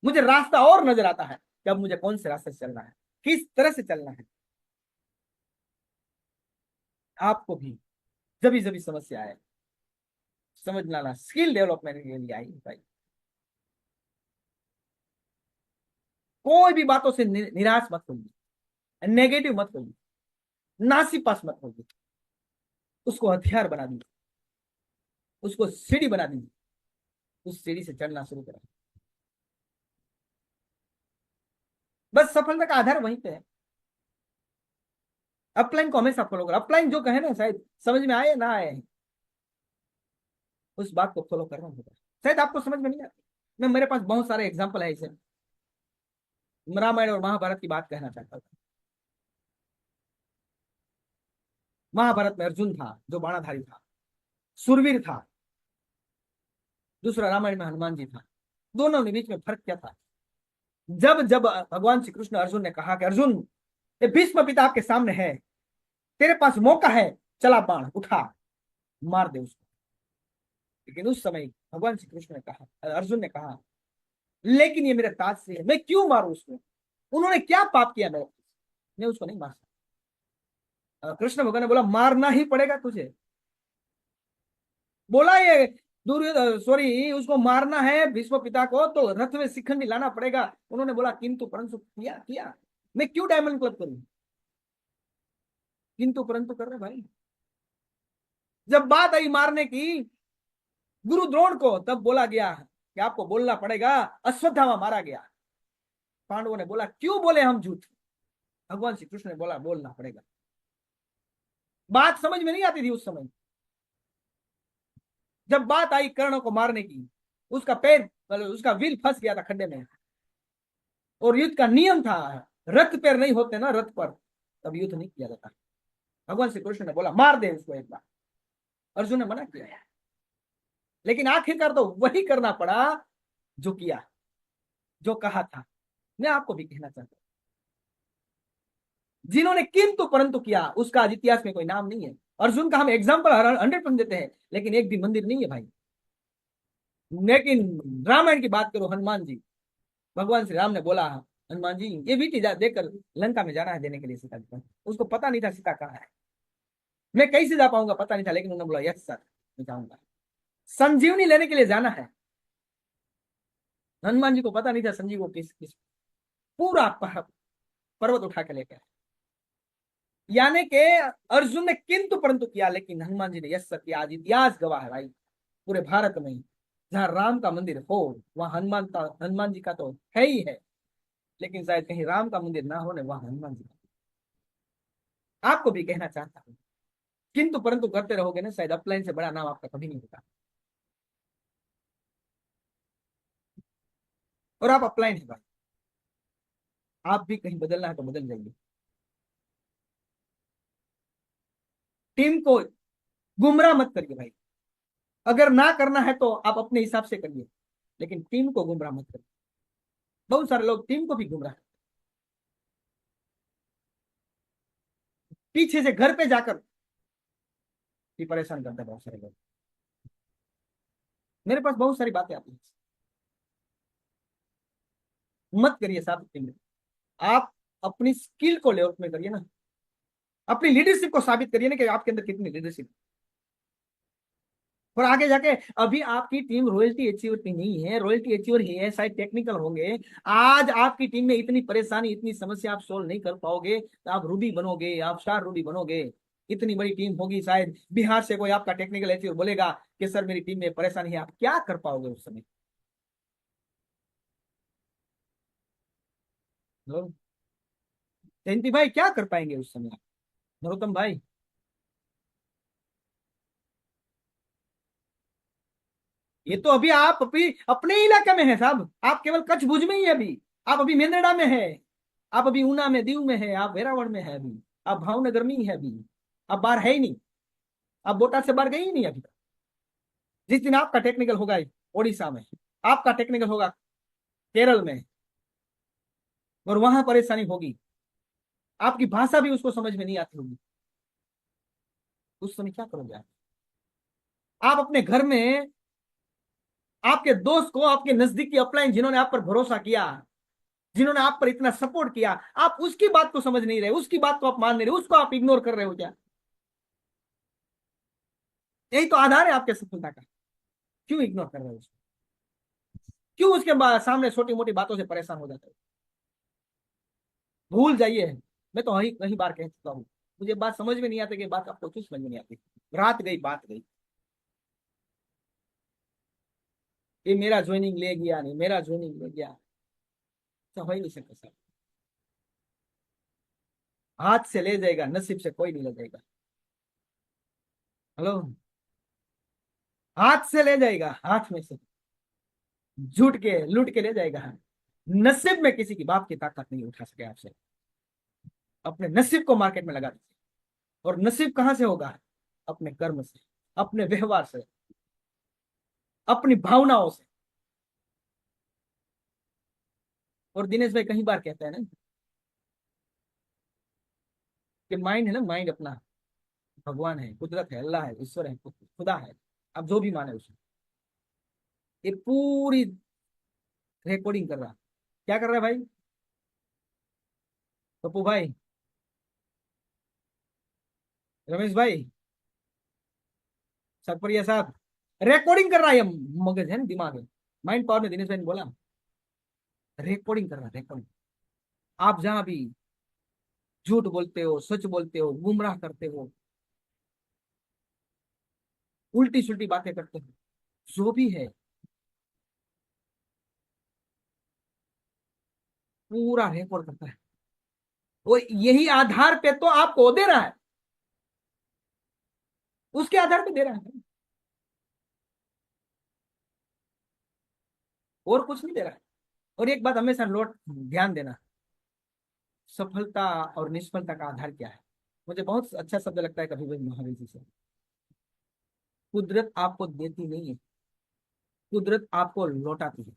मुझे रास्ता और नजर आता है कि अब मुझे कौन से रास्ते से चलना है, किस तरह से चलना है। आपको भी जब भी समस्या आए, समझ लाना स्किल डेवलपमेंट के लिए आई भाई। कोई भी बातों से निराश मत होइए, नेगेटिव मत होइए, नासीपास मत होइए, उसको हथियार बना दीजिए, उसको सीढ़ी बना दीजिए, उस सीढ़ी से चढ़ना शुरू करें। बस सफलता का आधार वहीं पे है। अपलाइन को हमेशा फॉलो करो, अपलाइन जो कहे ना, शायद समझ में आए ना आए, उस बात को फॉलो करना होगा। शायद आपको समझ में नहीं आती, मैं, मेरे पास बहुत सारे एग्जाम्पल है इसे, रामायण और महाभारत की बात कहना चाहता था। महाभारत में अर्जुन था जो बाणाधारी था, सुरवीर था। दूसरा रामायण में हनुमान जी था। दोनों के बीच में फर्क क्या था? जब जब भगवान श्री कृष्ण अर्जुन ने कहा कि अर्जुन, ये भीष्म पिता आपके सामने है, तेरे पास मौका है, चला बाण उठा, मार दे उसको। लेकिन उस समय भगवान श्री कृष्ण ने कहा, अर्जुन ने कहा, लेकिन ये मेरा ताज से है, मैं क्यों मारू उसको? उन्होंने क्या पाप किया मेरे? मैं उसको नहीं मार सकता। कृष्ण भगवान ने बोला मारना ही पड़ेगा तुझे। बोला ये दुर्योधन, सॉरी, उसको मारना है भीष्म पिता को, तो रथ में शिखंडी लाना पड़ेगा। उन्होंने बोला किंतु परंतु, किया किया, मैं क्यों डायमंड क्लब करूं? किंतु परंतु कर रहे भाई। जब बात आई मारने की गुरु द्रोण को, तब बोला गया कि आपको बोलना पड़ेगा, अश्वत्थामा मारा गया। पांडवों ने बोला क्यों बोले हम झूठ? भगवान श्री कृष्ण ने बोला बोलना पड़ेगा। बात समझ में नहीं आती थी उस समय। जब बात आई कर्ण को मारने की, उसका पैर, मतलब उसका व्हील फंस गया था खड्डे में, और युद्ध का नियम था, रथ पैर नहीं होते ना रथ पर, तब युद्ध नहीं किया जाता। भगवान श्री कृष्ण ने बोला मार दे उसको एक बार। अर्जुन ने मना किया, लेकिन आखिरकार तो वही करना पड़ा जो किया, जो कहा था। मैं आपको भी कहना चाहता हूं, जिन्होंने किंतु परंतु किया उसका आज इतिहास में कोई नाम नहीं है। अर्जुन का हम एग्जाम्पल 100% देते हैं, लेकिन एक भी मंदिर नहीं है भाई। लेकिन रामायण की बात करो, हनुमान जी, भगवान श्री राम ने बोला हनुमान जी ये बेटी देकर लंका में जाना है देने के लिए सीता जी को। उसको पता नहीं था सीता कहाँ है, मैं कैसे जा पाऊंगा पता नहीं था, लेकिन उन्होंने बोला यस सर मैं जाऊंगा। संजीवनी लेने के लिए जाना है। हनुमान जी को पता नहीं था संजीव को किस किस पूरा पर्वत उठा के लेकर, यानी कि अर्जुन ने किंतु परंतु किया, लेकिन हनुमान जी ने यस सर किया। आज इतिहास गवाह है भाई, पूरे भारत में जहां राम का मंदिर हो, वहां हनुमान जी का तो है ही है। लेकिन शायद कहीं राम का मंदिर ना हो न वहां हनुमान जी का। आपको भी कहना चाहता हूँ, किंतु परंतु करते रहोगे ना, शायद अपलाइन से बड़ा नाम आपका कभी नहीं होगा। और आप अपलाइन है भाई, आप भी कहीं बदलना है तो बदल जाइए। टीम को गुमराह मत करिए भाई। अगर ना करना है तो आप अपने हिसाब से करिए, लेकिन टीम को गुमराह मत करिए। बहुत सारे लोग टीम को भी गुमराह, पीछे से घर पे जाकर भी परेशान करते हैं बहुत सारे लोग। मेरे पास बहुत सारी बातें आती हैं। मत करिए साहब टीम में। आप अपनी स्किल को लेआउट में करिए ना, अपनी लीडरशिप को साबित करिए ना कि आपके अंदर कितनी लीडरशिप। और आगे जाके, अभी आपकी टीम रॉयल्टी अचीवर की नहीं है, रॉयल्टी अचीवर ही है, शायद टेक्निकल होंगे। आज आपकी टीम में इतनी परेशानी, इतनी समस्या आप सोल्व नहीं कर पाओगे, तो आप रूबी बनोगे, आप स्टार रूबी बनोगे। इतनी बड़ी टीम होगी, शायद बिहार से कोई आपका टेक्निकल अचीवर बोलेगा कि सर मेरी टीम में परेशानी है, आप क्या कर पाओगे उस समय? लो, जयंती भाई क्या कर पाएंगे उस समय आप? नरोत्तम भाई, ये तो अभी आप अपने इलाके में है साहब, आप केवल कच्छ भुज में ही है अभी। आप अभी मेंदड़ा में है, आप अभी ऊना में, दीव में है, आप वेरावल में है अभी, आप भावनगर में ही है अभी। आप बाहर है ही नहीं, आप बोटाद से बाहर गई ही नहीं अभी। जिस दिन आपका टेक्निकल होगा ओडिशा में, आपका टेक्निकल होगा केरल में, और वहां परेशानी होगी, आपकी भाषा भी उसको समझ में नहीं आती होगी, उस समय क्या करोगे आप अपने घर में आपके दोस्त को, आपके नजदीकी अपलाइन जिन्होंने आप पर भरोसा किया, जिन्होंने आप पर इतना सपोर्ट किया, आप उसकी बात को समझ नहीं रहे, उसकी बात को आप मान नहीं रहे, उसको आप इग्नोर कर रहे हो क्या? यही तो आधार है आपके सफलता का। क्यों इग्नोर कर रहे हो उसको? क्यों उसके बाद सामने छोटी मोटी बातों से परेशान हो जाते हो? भूल जाइए। मैं तो वही कई बार कह चुका हूँ, मुझे बात समझ में नहीं आती कि बात आपको क्यों समझ में नहीं आती। रात गई बात गई, ये मेरा ज्वाइनिंग ले गया, नहीं मेरा ज्वाइनिंग ले गया, तो हो ही नहीं सकता सर। हाथ से ले जाएगा, नसीब से कोई नहीं ले जाएगा। हेलो, हाथ से ले जाएगा, हाथ में से झूठ के लूट के ले जाएगा। नसीब में किसी की बाप की ताकत नहीं उठा सके आपसे। अपने नसीब को मार्केट में लगा दीजिए। और नसीब कहां से होगा? अपने कर्म से, अपने व्यवहार से, अपनी भावनाओं से। और दिनेश भाई कहीं बार कहते हैं ना कि माइंड है ना, माइंड अपना भगवान है, कुदरत है, अल्लाह है, ईश्वर है, खुदा है, आप जो भी माने उसको। ये पूरी रिकॉर्डिंग कर रहा है। क्या कर रहा है भाई? पप्पू भाई, रमेश भाई, सरपरिया साहब, रिकॉर्डिंग कर रहा है। ये मगज है ना, दिमाग है, माइंड पावर में दिनेश भाई ने बोला, रिकॉर्डिंग कर रहा है, रिकॉर्डिंग। आप जहां भी झूठ बोलते हो, सच बोलते हो, गुमराह करते हो, उल्टी सुल्टी बातें करते हो, जो भी है, पूरा रिकॉर्ड करता है। वो यही आधार पे तो आपको दे रहा है, उसके आधार पे दे रहा है, और कुछ नहीं दे रहा है। और एक बात हमेशा नोट ध्यान देना, सफलता और निष्फलता का आधार क्या है? मुझे बहुत अच्छा शब्द लगता है कभी कभी महावीर जी से, कुदरत आपको देती नहीं है, कुदरत आपको लौटाती है।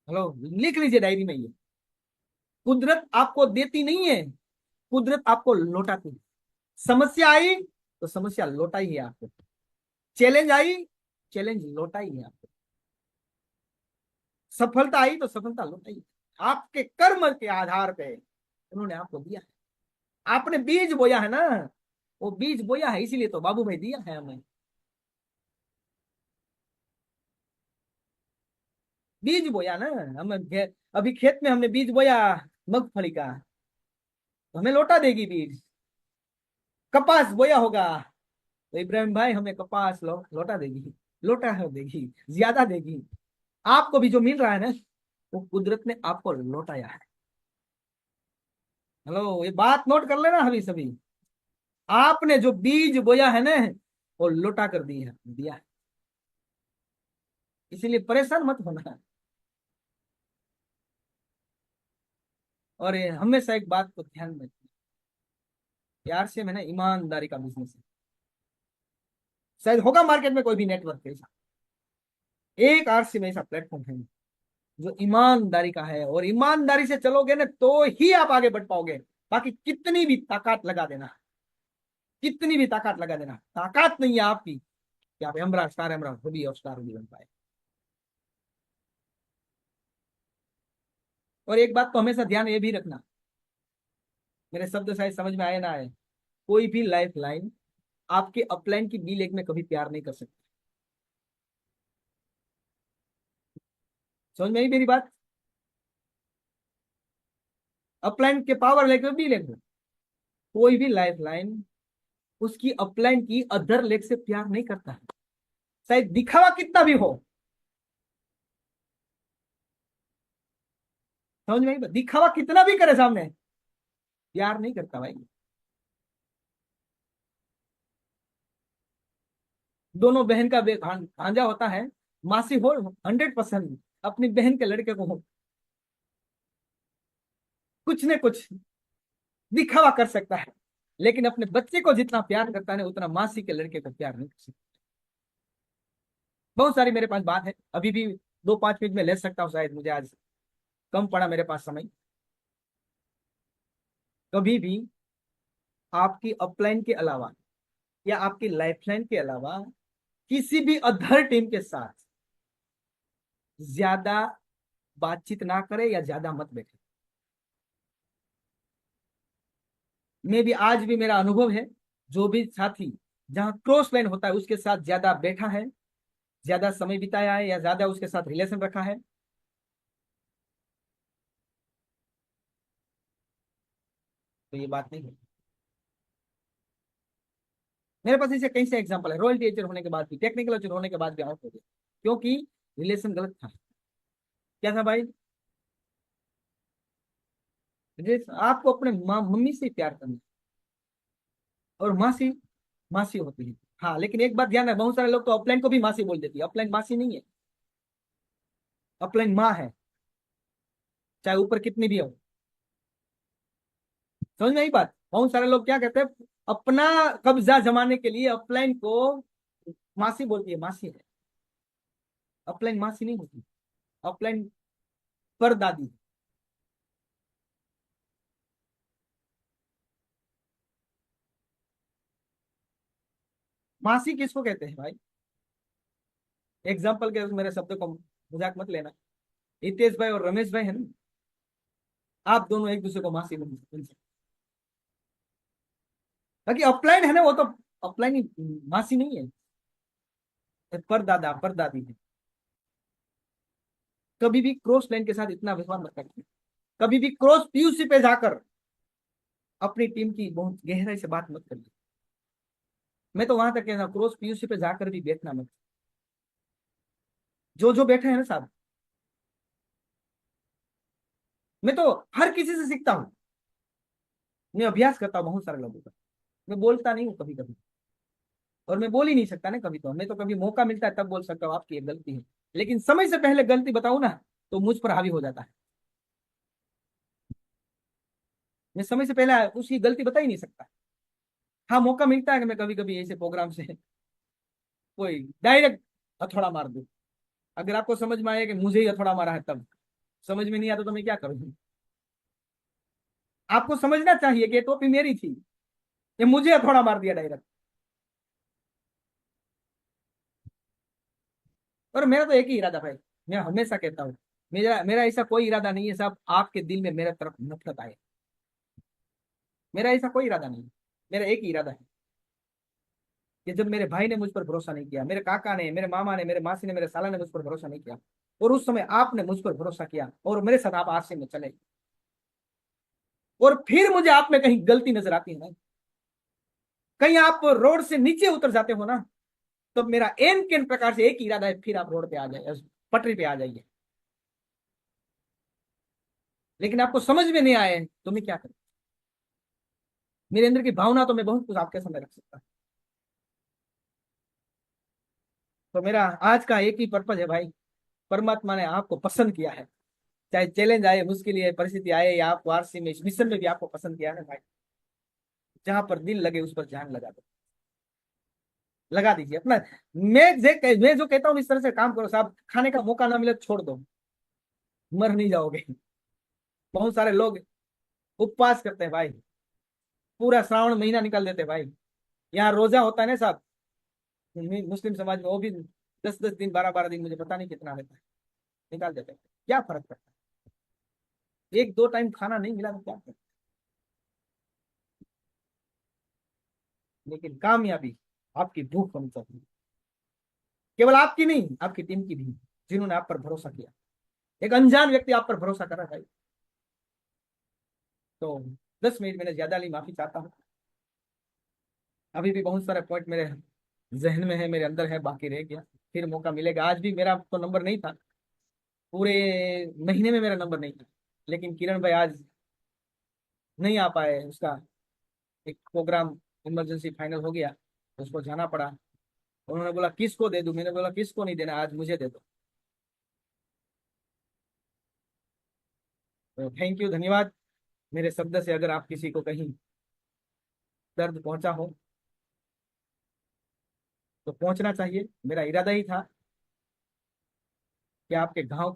हेलो, लिख लीजिए डायरी में ये, कुदरत आपको देती नहीं है, कुदरत आपको लौटाती है। समस्या आई तो समस्या लौटाई है आपको, चैलेंज आई, चैलेंज लौटाई है आपको, सफलता आई तो सफलता लौटाई है। आपके कर्म के आधार पे उन्होंने आपको दिया है। आपने बीज बोया है ना, वो बीज बोया है, इसीलिए तो बाबू भाई दिया है हमें। बीज बोया ना, हम अभी खेत में हमने बीज बोया मूंगफली का, तो हमें लौटा देगी बीज। कपास बोया होगा तो इब्राहिम भाई हमें कपास लौटा देगी, लौटा है देगी, ज्यादा देगी। आपको भी जो मिल रहा है ना, वो कुदरत ने आपको लौटाया है। हेलो, ये बात नोट कर लेना अभी सभी। आपने जो बीज बोया है ना, वो लौटा कर दिया है। इसीलिए परेशान मत होना। और ये हमेशा एक बात को ध्यान में रखना, यार से मैंने ईमानदारी का बिजनेस है। शायद होगा मार्केट में कोई भी नेटवर्क ऐसा, एक आरसी में ऐसा प्लेटफॉर्म है जो ईमानदारी का है। और ईमानदारी से चलोगे ना तो ही आप आगे बढ़ पाओगे। बाकी कितनी भी ताकत लगा देना, कितनी भी ताकत लगा देना, ताकत नहीं है आपकी कि आप एमरा स्टार एमरा होगी और स्टार होगी बन पाए। और एक बात तो हमेशा ध्यान ये भी रखना, मेरे शब्द शायद समझ में आए ना आए, कोई भी लाइफ लाइन आपके अपलाइन की बी लेग में कभी प्यार नहीं कर सकती। समझ में आई मेरी बात? अपलाइन के पावर लेग में बी लेग में कोई भी लाइफ लाइन उसकी अपलाइन की अदर लेग से प्यार नहीं करता है, चाहे दिखावा कितना भी हो। समझ में आई? दिखावा कितना भी करे सामने, प्यार नहीं करता भाई। दोनों बहन का भांजा होता है, मासी हो 100% अपनी बहन के लड़के को हो कुछ न कुछ दिखावा कर सकता है, लेकिन अपने बच्चे को जितना प्यार करता है उतना मासी के लड़के को प्यार नहीं कर सकता। बहुत सारी मेरे पास बात है, अभी भी 2-5 मिनट में ले सकता हूँ, शायद मुझे आज कम पड़ा मेरे पास समय। कभी भी आपकी अपलाइन के अलावा या आपकी लाइफलाइन के अलावा किसी भी अदर टीम के साथ ज्यादा बातचीत ना करे या ज्यादा मत बैठे। मैं भी आज भी मेरा अनुभव है, जो भी साथी जहां क्रॉस लाइन होता है उसके साथ ज्यादा बैठा है, ज्यादा समय बिताया है या ज्यादा उसके साथ रिलेशन रखा है, तो ये बात नहीं है। मेरे पास ऐसे कई से एग्जांपल है, रॉयल टीचर होने के बाद भी, टेक्निकल टीचर होने के बाद भी आउट हो गए क्योंकि रिलेशन गलत था। क्या था भाई? आपको अपने माँ मम्मी से प्यार करना है, और मासी मासी होती है। हाँ, लेकिन एक बात ध्यान है, बहुत सारे लोग तो अपलाइन को भी मासी बोल देती है। अपलाइन मासी नहीं है, अपलाइन माँ है, चाहे ऊपर कितनी भी हो। समझ में आई बात? बहुत सारे लोग क्या कहते हैं, अपना कब्जा जमाने के लिए अपलाइन को मासी बोलती है, मासी है। अपलाइन मासी नहीं होती, अपलाइन परदादी। मासी किसको कहते हैं भाई? एग्जाम्पल के मेरे शब्द को मजाक मत लेना। हितेश भाई और रमेश भाई है ना, आप दोनों एक दूसरे को मासी बोल सकते। बाकी अपलाइन है ना, वो तो अपलाइन ही मासी नहीं है, परदादा परदादी है। कभी भी क्रॉस लाइन के साथ इतना विश्वास मत रखिए। कभी भी क्रॉस पीयूसी पे जाकर अपनी टीम की बहुत गहराई से बात मत करिए। मैं तो वहां तक कहना, क्रॉस पीयूसी पे जाकर भी बैठना मत। जो जो बैठे हैं ना साहब, मैं तो हर किसी से सीखता हूँ। मैं अभ्यास करता हूँ बहुत सारे लोगों का। मैं बोलता नहीं हूँ कभी कभी, और मैं बोल ही नहीं सकता ना कभी, तो मैं तो कभी मौका मिलता है तब बोल सकता हूँ आपकी ये गलती है। लेकिन समय से पहले गलती बताऊं ना तो मुझ पर हावी हो जाता है। मैं समय से पहले उसकी गलती बता ही नहीं सकता। हाँ, मौका मिलता है कि मैं कभी कभी ऐसे प्रोग्राम से कोई डायरेक्ट हथौड़ा मार दूं। अगर आपको समझ में आया कि मुझे ही हथौड़ा मारा है तब, समझ में नहीं आता तो मैं क्या करूँ? आपको समझना चाहिए कि ये टोपी मेरी थी, ये मुझे हथौड़ा मार दिया डायरेक्ट। और मेरा तो एक ही इरादा भाई, मैं हमेशा कहता हूँ, मेरा मेरा ऐसा कोई इरादा नहीं है साहब आपके दिल में मेरे तरफ नफरत आए। मेरा ऐसा कोई इरादा नहीं है। मेरा एक ही इरादा है कि जब मेरे भाई ने मुझ पर भरोसा नहीं किया, मेरे काका ने, मेरे मामा ने, मेरे मासी ने, मेरे साला ने मुझ पर भरोसा नहीं किया, और उस समय आपने मुझ पर भरोसा किया और मेरे साथ आप आरसी में चले, और फिर मुझे आप में कहीं गलती नजर आती है ना, कहीं आप रोड से नीचे उतर जाते हो ना, तो मेरा एन केन प्रकार से एक ही इरादा है, फिर आप रोड पे आ जाए, पटरी पे आ जाइए। लेकिन आपको समझ में नहीं आए तो मैं क्या करूं? मेरे अंदर की भावना तो मैं बहुत कुछ आपके सामने रख सकता हूं। तो मेरा आज का एक ही पर्पज है भाई, परमात्मा ने आपको पसंद किया है। चाहे चैलेंज आए, मुश्किल आए, परिस्थिति आए, या आप वारसी में, इस मिशन में भी आपको पसंद किया है भाई। जहां पर दिल लगे उस पर जान लगा दो, लगा दीजिए अपना। मैं जो कहता हूँ इस तरह से काम करो साहब, खाने का मौका ना मिले तो छोड़ दो, मर नहीं जाओगे। बहुत सारे लोग उपवास करते हैं भाई, पूरा श्रावण महीना निकाल देते हैं भाई। यहाँ रोजा होता है ना साहब, मुस्लिम समाज में, वो भी 10-10 दिन, 12-12 दिन, मुझे पता नहीं कितना रहता है, निकाल देते हैं। क्या फर्क पड़ता है? एक दो टाइम खाना नहीं मिला तो क्या फर्क? लेकिन कामयाबी आपकी भूख होनी चाहिए, केवल आपकी नहीं, आपकी टीम की भी, जिन्होंने आप पर भरोसा किया। एक अनजान व्यक्ति आप पर भरोसा कर रहा है भाई। तो 10 मिनट मैंने ज्यादा ली, माफी चाहता हूँ। अभी भी बहुत सारे पॉइंट मेरे जहन में है, मेरे अंदर है, बाकी रह गया। फिर मौका मिलेगा। आज भी मेरा तो नंबर नहीं था, पूरे महीने में मेरा नंबर नहीं था। लेकिन किरण भाई आज नहीं आ पाए, उसका एक प्रोग्राम इमरजेंसी फाइनल हो गया, तो उसको जाना पड़ा। उन्होंने बोला किसको दे दूं, मैंने बोला किसको नहीं देना, आज मुझे दे दो। तो थैंक यू, धन्यवाद। मेरे शब्द से अगर आप किसी को कहीं दर्द पहुंचा हो तो पहुंचना चाहिए, मेरा इरादा ही था कि आपके गांव